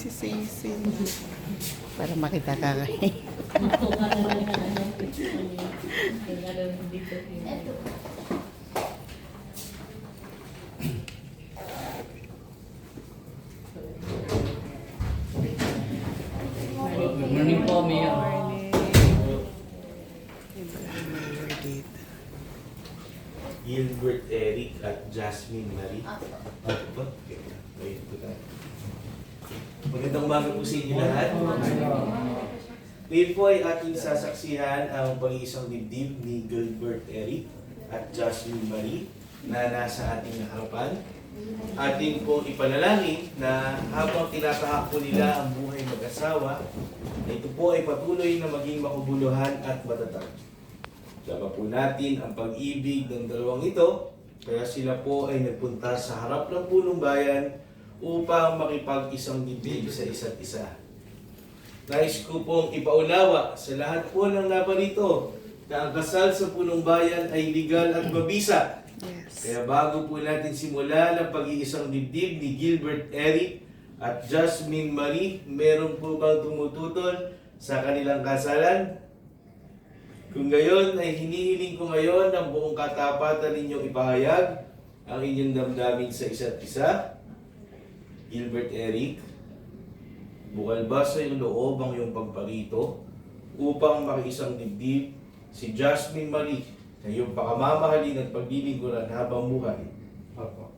si Sisi. Para makita ka kay. Good morning po, Mia. Gilbert Eric at Jasmine Marie. Opo. Okay. Wait po tayo. Magandang umaga po sa inyo lahat. Ngayon po ay ating sasaksihan ang pag-iisang dibdib ni Gilbert Eric at Jasmine Marie na nasa ating harapan. Ating pong ipanalangin na habang tinatahak po nila ang buhay mag-asawa, ito po ay patuloy na maging makabuluhan at matatag. Sama po natin ang pag-ibig ng dalawang ito, kaya sila po ay nagpunta sa harap ng punong bayan upang makipag-isang dibdib sa isa't isa. Nais ko pong ipaunawa sa lahat po ng naparito na ang kasal sa punong bayan ay legal at mabisa. Yes. Kaya bago po natin simulan ang pag-iisang dibdib ni Gilbert Eric at Jasmine Marie, meron po bang tumututol sa kanilang kasalan? Kung gayon ay hinihiling ko ngayon ng buong katapatan ninyong ipahayag ang inyong damdamin sa isa't isa. Gilbert Eric, bukal ba sa iyong loob ang iyong pagparito upang makiisang dibdib si Jasmine Marie na iyong pakamamahalin at paglilingkuran habang buhay? Opo.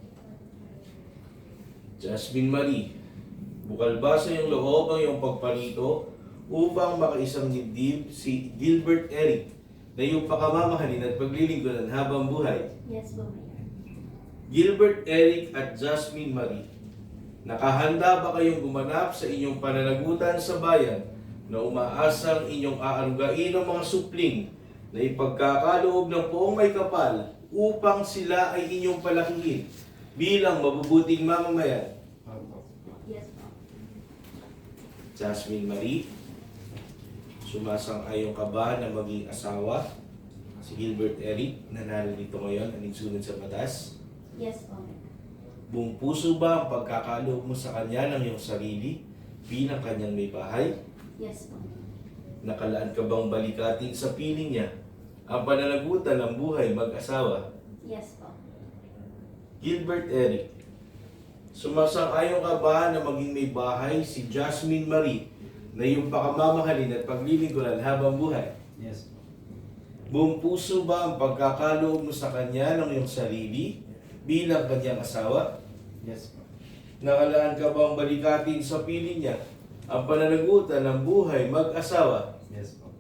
Jasmine Marie, bukal ba sa iyong loob ang iyong pagparito upang makaisang dibdib si Gilbert Eric na iyong pakamamahalin at paglilingkuran habang buhay? Yes, po, Mayor. Gilbert Eric at Jasmine Marie, nakahanda ba kayong gumanap sa inyong pananagutan sa bayan na umaasang inyong aarugain ang mga supling na ipagkakaloob ng poong may kapal upang sila ay inyong palakihin bilang mabubuting mamamayan? Opo. Yes, po. Jasmine Marie, sumasang-ayon ka ba na maging asawa si Gilbert Eric na narito ngayon alinsunod sa batas? Yes, po, Mayor. Buong puso ba ang pagkakaloob mo sa kanya ng iyong sarili bilang kanyang may bahay? Yes, po. Nakalaan ka bang balikatin sa piling niya ang pananagutan ng buhay mag-asawa? Yes, po. Gilbert Eric, sumasang-ayon ka ba na maging may bahay si Jasmine Marie na iyong pakamamahalin at paglilingkuran habang buhay? Yes po. Buong puso ba ang pagkakaloob mo sa kanya ng iyong sarili bilang kanyang asawa? Yes po. Nakalaan ka bang balikatin sa piling niya ang pananagutan ng buhay mag-asawa? Yes po.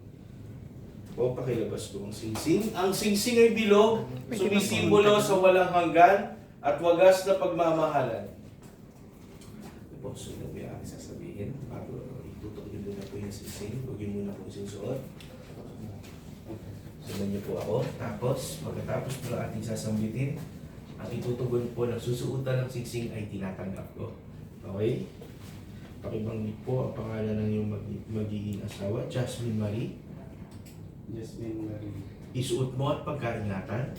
O pakilabas ko ang singsing. Ang singsing ay bilog, sumisimbolo sa walang hanggan at wagas na pagmamahalan. Ito po, sunod may aking sasabihin. Bago itutok niyo muna po yung singsing, huwag niyo muna po sinusuot. Sundan niyo po ako. Tapos, pagkatapos po ang ating sasambitin, ang itutugon po ng susuotan ng singsing ay tinatanggap ko. Okay? Pakibanggit po ang pangalan ng iyong magiging asawa, Jasmine Marie. Jasmine Marie. Isuot mo at pagkaingatan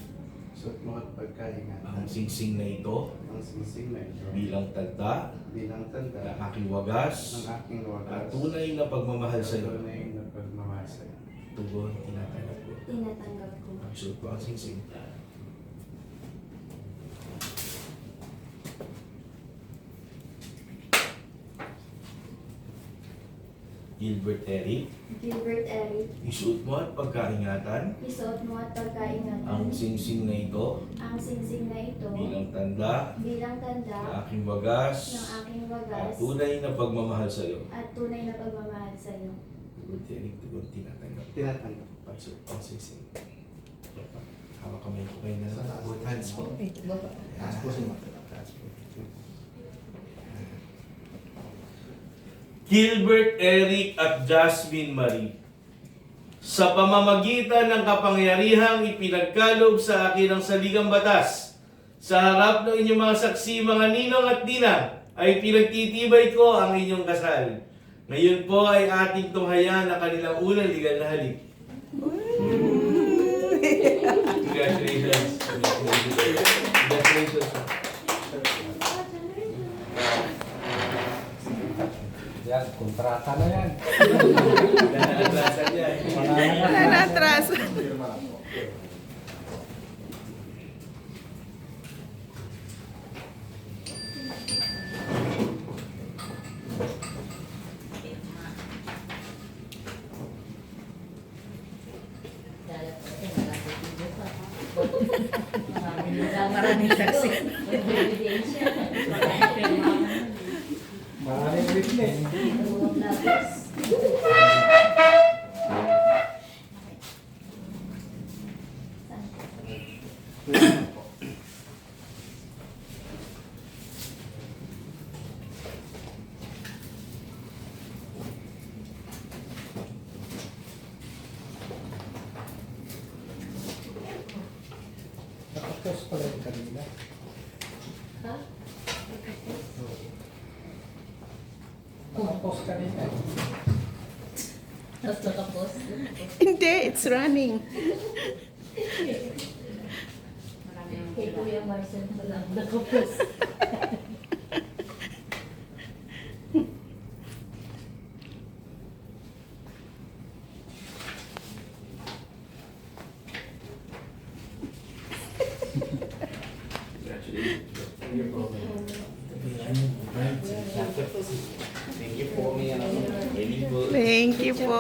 Suot mo at pagkaingatan. ang singsing na ito Ang singsing na ito. bilang tanda Bilang tanda. ng aking wagas Ng aking wagas. at tunay na pagmamahal sa iyo. Tunay na pagmamahal sa iyo. Tugon, tinatanggap ko. Tinatanggap ko. Isuot po ang singsing. Gilbert Eric, Gilbert Eric, isuot mo at pagkaingatan isuot mo at pagkaingatan ang singsing na ito ang singsing na ito bilang tanda bilang ng tanda aking wagas ng aking at wagas tunay na pagmamahal sa iyo. at tunay na pagmamahal sa iyo. Gilbert Eric, tugon, tinatanggap. Tinatanggap. Pagsuot ang singsing. Hawak kamay ko kayo na sa both hands po. Taas po siya. Taas po. Gilbert Eric at Jasmine Marie, sa pamamagitan ng kapangyarihang ipinagkaloob sa akin ng saligang batas, sa harap ng inyong mga saksi, mga ninong at ninang, ay pinagtitibay ko ang inyong kasal. Ngayon po ay ating tunghaya na kanilang unang legal na halik. Congratulations. Congratulations. Yan, kontrata na yan. Naatrasan niya. Wala na atras. Maraming saksi. Maraming witness. Nakapos pala yung kanina. Nakapos kanina. Tapos nakapos. Hindi, it's running. Kay Kuya Marcel pala. Nakapos. Thank you po. Thank you po. Thank you po.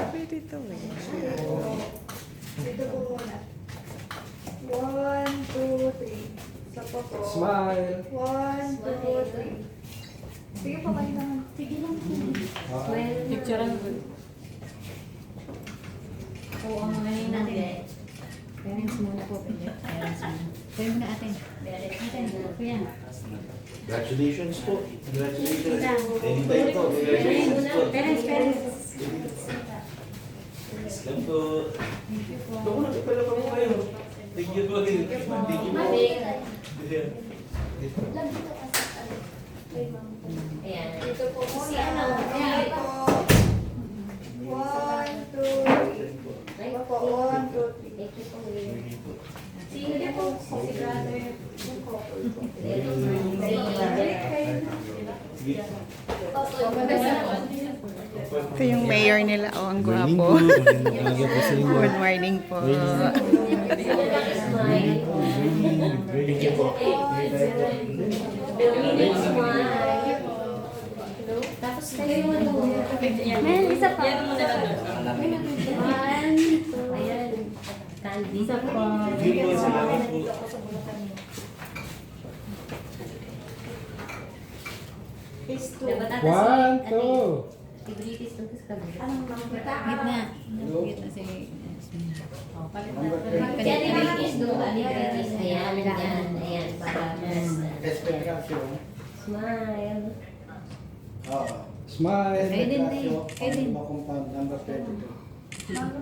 Pwede to eh. Dito po muna. 1, 2, 3. Sa po po. Smile. 1, 2, 3. Sige po kayo naman. Sige lang. Picture ang good. Oo, ang mga yun natin. Parents muna po. Parents mo. Pwede mo na atin. Atin. Kuya. Congratulations po. Congratulations. Anytime po. Congratulations po. Parents. Yes lang po. Ako na pala po kayo. Thank you po. Thank you po. Yeah. Lang dito kasi kay ma'am. Ayan. Dito po muna. Si ano, Sige po. 1, 2, 3. Sige po. 1, 2, 3. Thank you po. Kuya. Sige po. Si brother. Sige. Ito yung mayor nila. Oh, ang gwapo. Good morning po. Thank you po. Tapos kayo yung ano. Mel, isa pa. Ayan. Candy. Isa pa. Thank you po. Salamat po. Dapat ata 1, 2. Tigritis lang sa kabila. Anong makita? Gitna. Gitna si... Kaya tigritis doon. Tigritis. Ayan, ayan, ayan. Para mas... Smile. Smile. Aiden din. Aiden. Mama,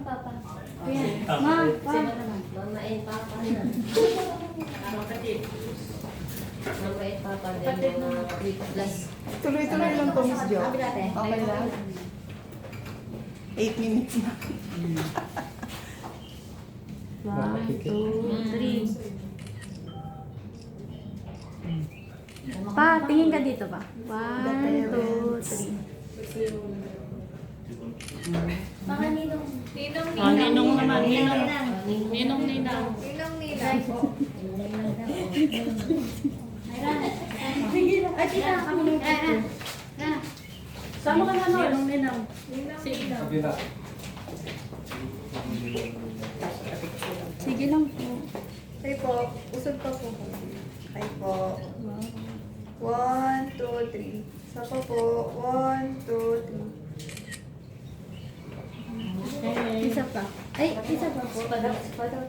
papa. Ayan. Ma, Mama and papa na. Mama and papa din mga 3 plus. Tuloy-tuloy lang to, Miss Jo. Okay lang. 8 minutes na. 1, 2, 3. Pa, tingin ka dito ba? 1, 2, 3. Baka ninong. Ninong naman. Ninong. Ninong nila. Ay, tita, kami. Sama ka na, no? Ninong. Kabila. Sige lang po. Ay po. Usog pa po. Ay po. 1, 2, 3. Sapa po. 1, 2, 3. Isa pa. Ay, isa pa po. Padot.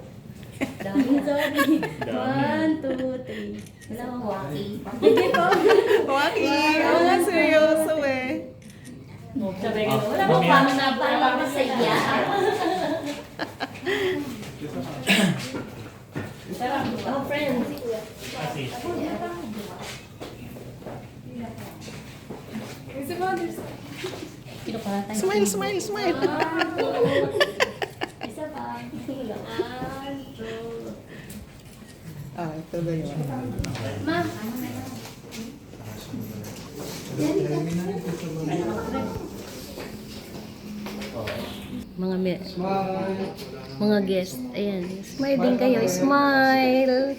Sorry. 1, 2, 3. Wala kang waki. Hindi po. Waki! Wala, seryoso eh. Wala po paano na Parang masaya. Oh, friends. Si Kuya. Kasi mo, Kino pa tayo. Smile, smile, smile. Isa pa. Ah, tuloy mo. Ma. Mga guest. Ayan. Smile din kayo. Smile.